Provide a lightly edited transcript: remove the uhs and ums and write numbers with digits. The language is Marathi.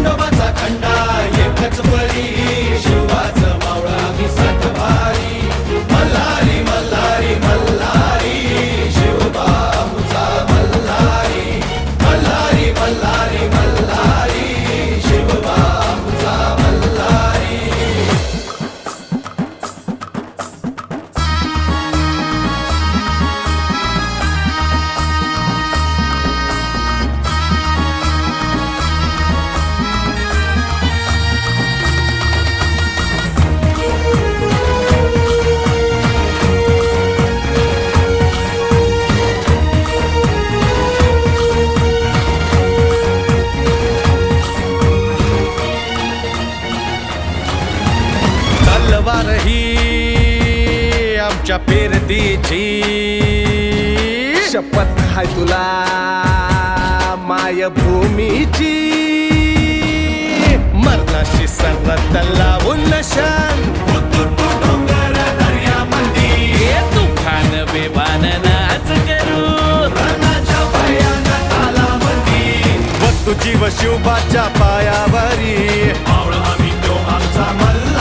खंडोबाचा खंडा एकच बळी शिवाचं मावळा मी सात भारी मल्हारी मल्हारी मल्हारी शिवबाऊचा मल्हारी मल्हारी मल्हारी मल्हारी शिवबाऊचा मल्हारी. तलवार ही आमच्या पेरतीची शपथ हाय तुला मायभूमीची मरणाशी सरत लावून नशान डोंगर दर्यामंदी तुफान बेभान नाच करू रणाच्या भयानक तालामंदी व तुझी व शिवबाच्या पायावरी मावळा आम्ही तो आमचा मल्हारी